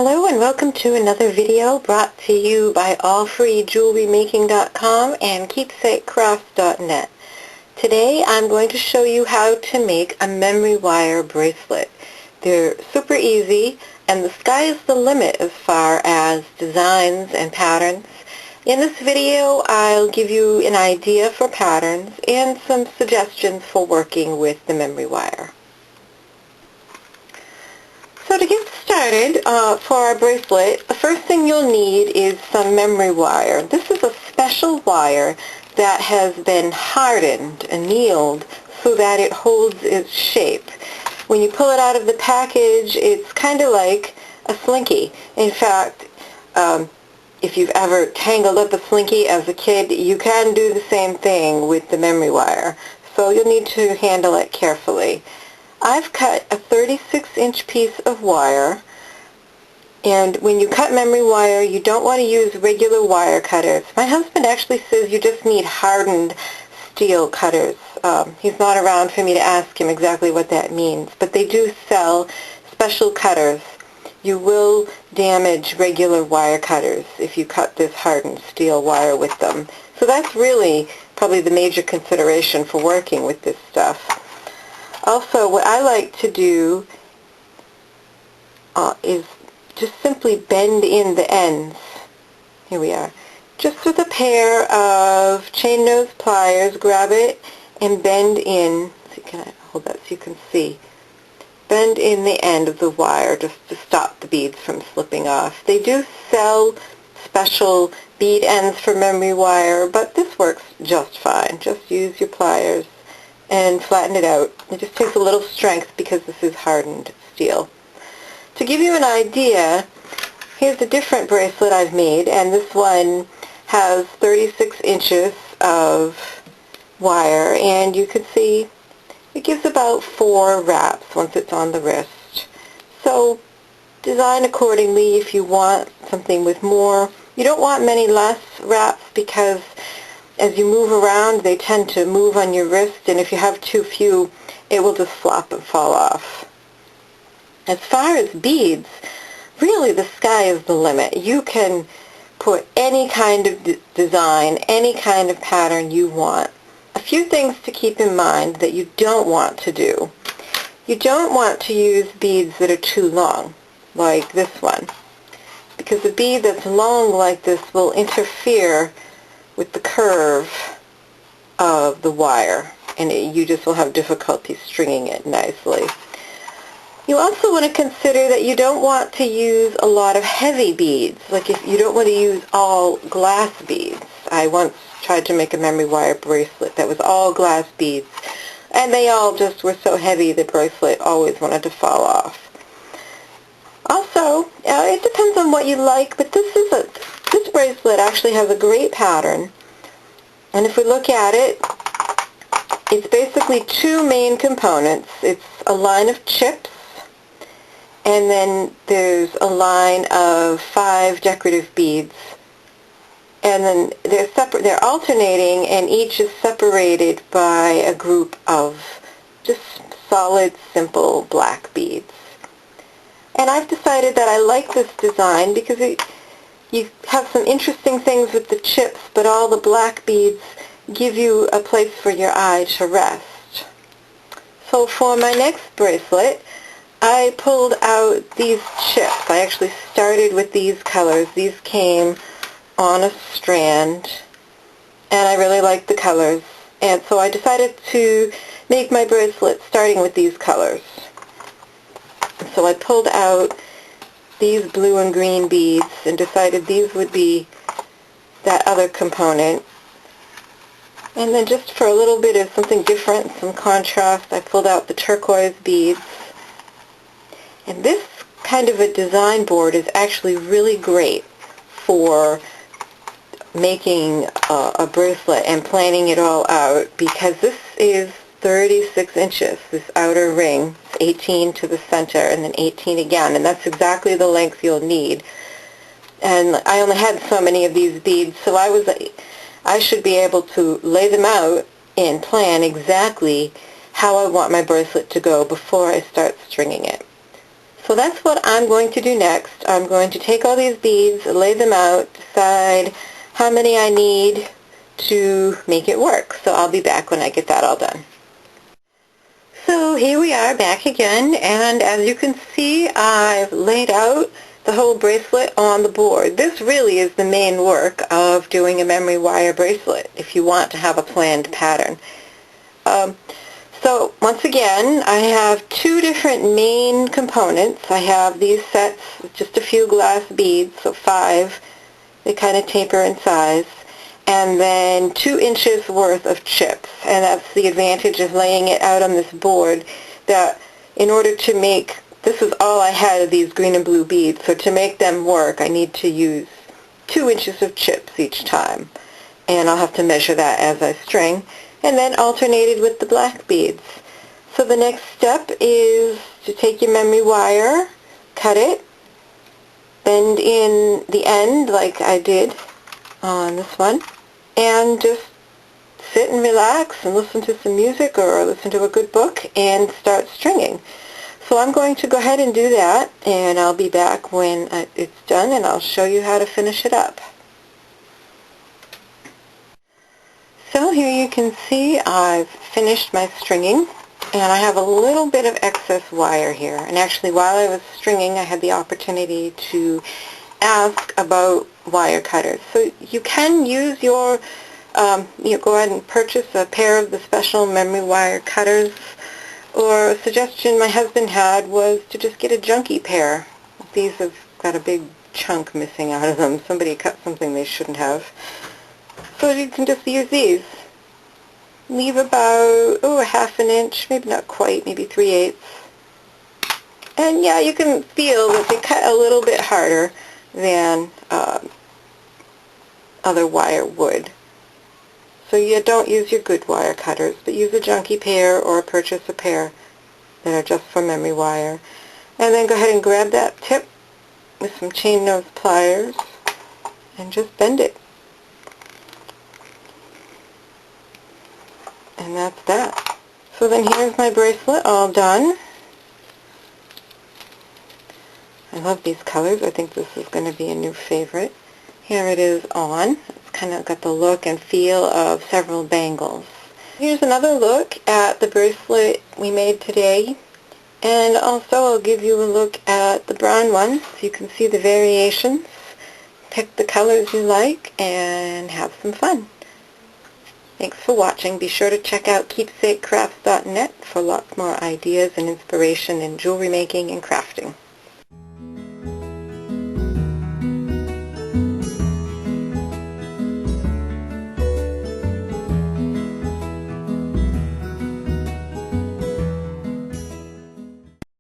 Hello and welcome to another video brought to you by AllFreeJewelryMaking.com and KeepsakeCrafts.net. Today I'm going to show you how to make a memory wire bracelet. They're super easy and the sky is the limit as far as designs and patterns. In this video I'll give you an idea for patterns and some suggestions for working with the memory wire. So to get started for our bracelet, the first thing you'll need is some memory wire. This is a special wire that has been hardened, annealed, so that it holds its shape. When you pull it out of the package, it's kind of like a slinky. In fact, if you've ever tangled up a slinky as a kid, you can do the same thing with the memory wire. So you'll need to handle it carefully. I've cut a 36-inch piece of wire, and when you cut memory wire, you don't want to use regular wire cutters. My husband actually says you just need hardened steel cutters. He's not around for me to ask him exactly what that means, but they do sell special cutters. You will damage regular wire cutters if you cut this hardened steel wire with them. So that's really probably the major consideration for working with this stuff. Also, what I like to do is just simply bend in the ends. Here we are. Just with a pair of chain nose pliers, grab it and bend in. So can I hold that so you can see? Bend in the end of the wire just to stop the beads from slipping off. They do sell special bead ends for memory wire, but this works just fine. Just use your pliers and flatten it out. It just takes a little strength because this is hardened steel. To give you an idea, here's a different bracelet I've made, and this one has 36 inches of wire, and you can see it gives about 4 wraps once it's on the wrist. So design accordingly if you want something with more. You don't want many less wraps because as you move around, they tend to move on your wrist, and if you have too few, it will just flop and fall off. As far as beads, really the sky is the limit. You can put any kind of design, any kind of pattern you want. A few things to keep in mind that you don't want to do. You don't want to use beads that are too long, like this one, because a bead that's long like this will interfere with the curve of the wire, and you just will have difficulty stringing it nicely. You also want to consider that you don't want to use a lot of heavy beads, like if you don't want to use all glass beads. I once tried to make a memory wire bracelet that was all glass beads, and they all just were so heavy the bracelet always wanted to fall off. Also, it depends on what you like, but this bracelet actually has a great pattern, and if we look at it, it's basically 2 main components. It's a line of chips, and then there's a line of 5 decorative beads, and then they're alternating, and each is separated by a group of just solid, simple black beads. And I've decided that I like this design because you have some interesting things with the chips, but all the black beads give you a place for your eye to rest. So for my next bracelet, I pulled out these chips. I actually started with these colors. These came on a strand, and I really liked the colors. And so I decided to make my bracelet starting with these colors. So I pulled out these blue and green beads and decided these would be that other component. And then just for a little bit of something different, some contrast, I pulled out the turquoise beads. And this kind of a design board is actually really great for making a bracelet and planning it all out, because this is 36 inches, this outer ring. It's 18 to the center and then 18 again, and that's exactly the length you'll need. And I only had so many of these beads, so I should be able to lay them out and plan exactly how I want my bracelet to go before I start stringing it. So So that's what I'm going to do next. I'm going to take all these beads, lay them out, decide how many I need to make it work. So I'll be back when I get that all done. So here we are back again, and as you can see, I've laid out the whole bracelet on the board. This really is the main work of doing a memory wire bracelet if you want to have a planned pattern. So once again, I have two different main components. I have these sets with just a few glass beads, so 5. They kind of taper in size. And then 2 inches worth of chips. And that's the advantage of laying it out on this board, that in order to make, this is all I had of these green and blue beads, so to make them work I need to use 2 inches of chips each time. And I'll have to measure that as I string, and then alternated with the black beads. So the next step is to take your memory wire, cut it, bend in the end like I did on this one, and just sit and relax and listen to some music or listen to a good book and start stringing. So I'm going to go ahead and do that, and I'll be back when it's done, and I'll show you how to finish it up. So here you can see I've finished my stringing, and I have a little bit of excess wire here. And actually, while I was stringing, I had the opportunity to ask about wire cutters. So you can use your, go ahead and purchase a pair of the special memory wire cutters. Or a suggestion my husband had was to just get a junky pair. These have got a big chunk missing out of them. Somebody cut something they shouldn't have. So you can just use these. Leave about, a ½ inch, maybe not quite, maybe 3/8. And yeah, you can feel that they cut a little bit harder than other wire would. So you don't use your good wire cutters, but use a junky pair or purchase a pair that are just for memory wire. And then go ahead and grab that tip with some chain nose pliers and just bend it. And that's that. So then here's my bracelet all done. I love these colors. I think this is going to be a new favorite. Here it is on. It's kind of got the look and feel of several bangles. Here's another look at the bracelet we made today. And also I'll give you a look at the brown one so you can see the variations. Pick the colors you like and have some fun. Thanks for watching. Be sure to check out keepsakecrafts.net for lots more ideas and inspiration in jewelry making and crafting.